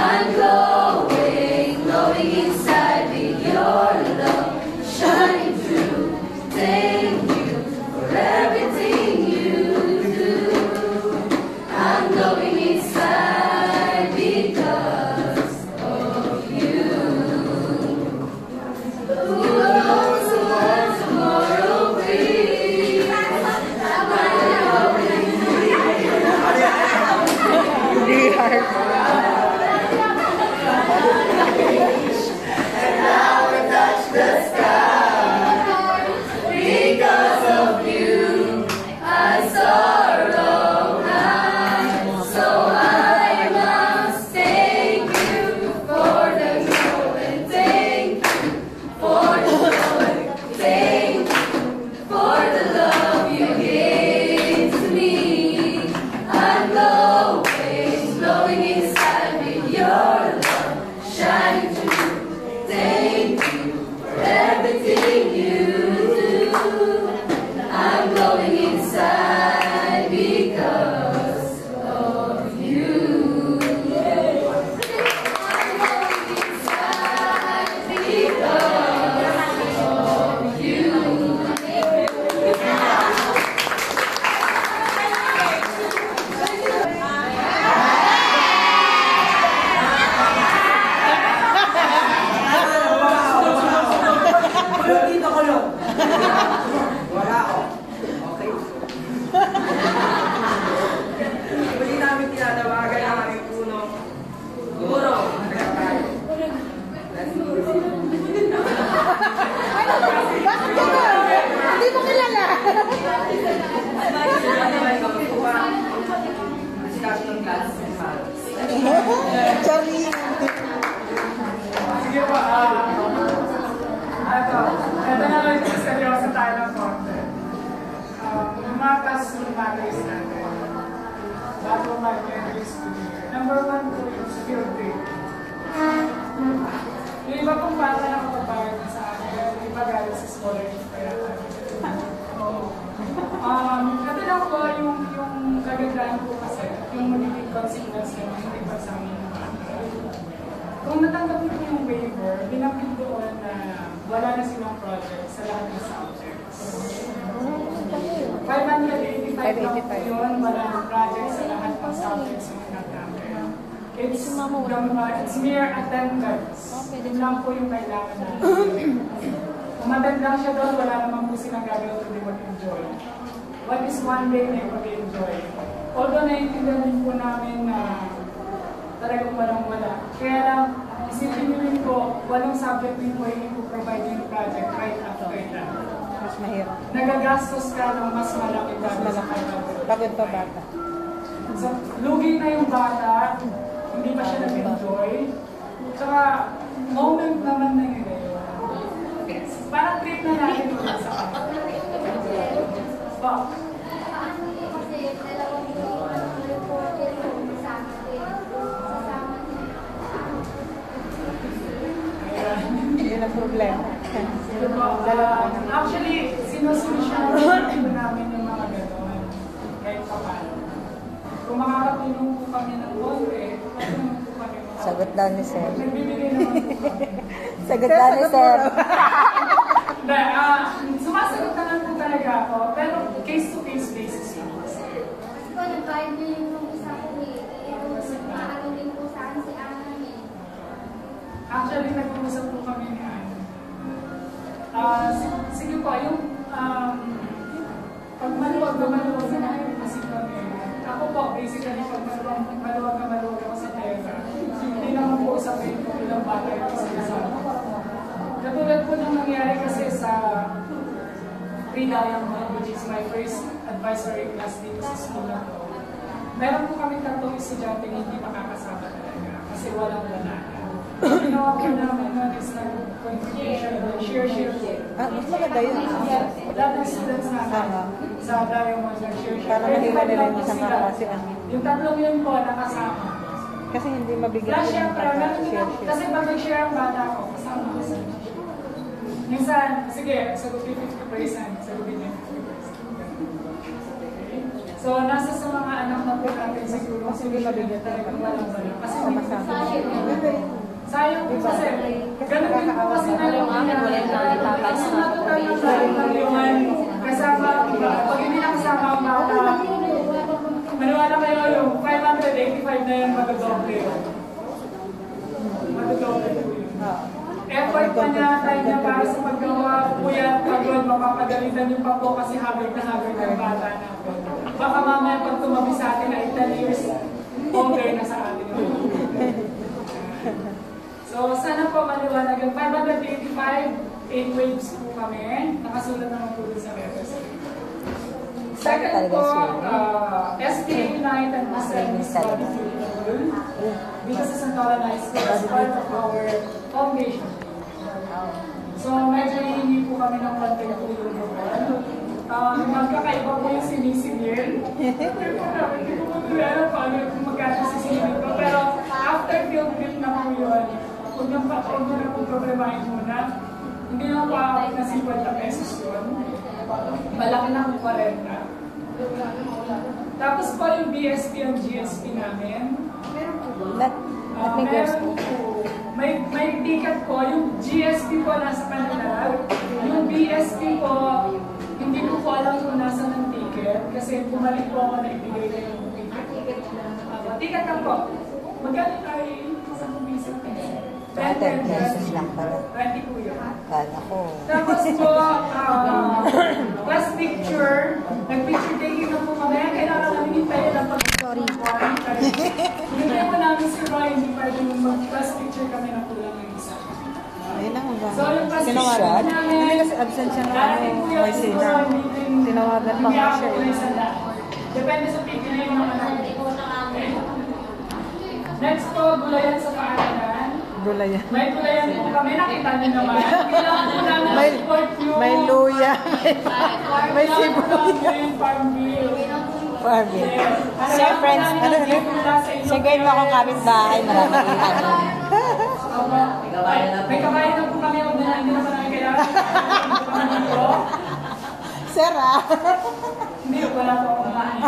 I'm glowing, glowing inside with your love shining through. Thank you for everything you do. I'm glowing inside because of you. Who knows what tomorrow brings? And now we touch the sky. Because of you, I sorrow high. So I must thank you for the joy and thank you for the joy. Thank you for the love you gave to me. I'm glowing, glowing inside with your love shining through. Thank you for everything you do. I'm glowing inside because of you. I'm glowing inside because of you. Dito ko lang. Wala ako. Okay. Muli namin tinatawagan ang aming puno. Guro. Hindi mo kilala. Discussion ng class. Charlie. Sige po, ito na lang yung seryoso tayo ng konti. Yung mga classroom matters natin, bago mag-entry studio. Number 1 po yung skill trade. Yung iba pong bata na kapapayag sa akin, yung iba galing sa scholarship kaya tayo. Ito lang po yung kagandahan po kasi, yung magiging consequence ng hindi pagsama ng bata. Kung natanggap niyo po yung waiver, binapit doon na wala na silang project sa lahat ng subjects. 585 lang po yun, wala ng project sa lahat ng subjects yung nagamit. It's mere attendance. Yun lang po yung kailangan natin. Umatend lang siya doon, wala naman po silang gagawin to mag-enjoy. What is one day na mag-enjoy? Although naiintindihan din po namin na talagang walang-wala. Kaya lang, isipin nyo rin po, walang subject din po yung i-provide yung project right after that. Mas mahirap. Nagagastos ka ng mas malaki sa Pagod pa bata. So, lugi na yung bata, hindi pa siya nag-enjoy. Tsaka, moment naman na yun eh. Parang treat na natin ulit sa kanya. Yun ang problema. Actually, sinusolusyon namin yung mga gano'n kahit pa paano. Kung makakatulong po kami ng konti, patulong po kami. Sagot daw ni Sir. Nagbibigay naman po kami. Sagot daw ni Sir. Hindi, sumasagot naman po talaga ako, pero case-to-case basis lang. Kasi po, nag-guide niyo yung isa ko eh. Ano din po sa akin si Ana eh. Actually, nag-uusap po kami ni Ana. Sige po, yung pag maluwag na maluwag na natin kasi kami. Ako po, basically, pag maluwag na maluwag ako sa pera, hindi naman po sabihin ko ilang bata yung sinasama. Katulad po nang nangyari kasi sa pre-diamond, which is my first advisory class dito sa school na to. Meron po kami 3 estudyante hindi makakasama talaga kasi walang wala. Ginawa po namin nun is nag-contribution, share. Mas maganda yun. Lahat ng students namin sa diamond nag-share. Para mahiwa nila yung isang kaklase. Yung 3 yun po nakasama. Kasi hindi mabigyan Plus, sila ng syempre, share. kasi pag nag-share ang bata ko, kasama ko sa minsan, sige, sagutin 50%, sagutin 50%. Okay? So, nasa sa mga anak na po natin siguro, kasi mabigyan talaga walang-wala. Kasi may Sayang po kasi, ganun din po kasi na yung mas natutal ng lahat kasama, pag hindi nakasama ang bata, maniwala kayo yung 585 na yun, magadoble yun. Magadoble po yun. Effort pa niya, tayo niya para sa paggawa, puyat, pagod, mapapadalitan yung pa po kasi hagard na hagard ng bata natin. Baka mamaya pag tumabi sa atin ay 10 years older na sa atin. So, sana po maliwanagan. 585, 8 waves po kami. Nakasulat naman po dun sa website. Second po, SPA Unite and Service Body Fuel. Dito sa Santolan High School as part of our foundation. So, medyo hihingi po kami ng konting tulong doon. Magkakaiba po yung sinisingil. Hindi ko po alam paano kung magkano sisingil ko. Pero after field trip na po yun, huwag na po problemahin muna. Hindi na po ako na 50 pesos yun. Malaki na po 40. Tapos po yung BSP and GSP namin. Meron po. May ticket po. Yung GSP po nasa kanila. Yung BSP po, hindi ko po alam kung nasa ng ticket. Kasi bumalik po ako na ibigay ko yung ticket. Ticket lang po. Magkano tayo sa bumisip? 10 pesos lang pala. 20 po yun. Kala ko. Tapos po, last picture, nag-picture taking na po kami. Kailangan namin hintayin lang pag- Sorry. Hindi po namin si Roy, hindi pwede mag-last picture kami na kulang ng isa. Ayun lang ba? So, yung last picture Tinawagan? namin, Hindi kasi absent siya ng darating po yun si Sina. Roy, meeting. Tinawagan pa nga siya. Hindi ako na. Depende sa picture na yung mga namin. Next po, gulayan sa paaralan. Gulayan. May gulayan po kami, nakita niyo naman. Kailangan po namin May, support yung... may luya. May sibuyas. Farm bill. Barbie. Sir, friends, ano? Sigay mo akong kapitbahay. Maraming ilan. May kabayan na po kami. Huwag na hindi naman namin kailangan. Sir, ah. Hindi, wala po akong kabayan.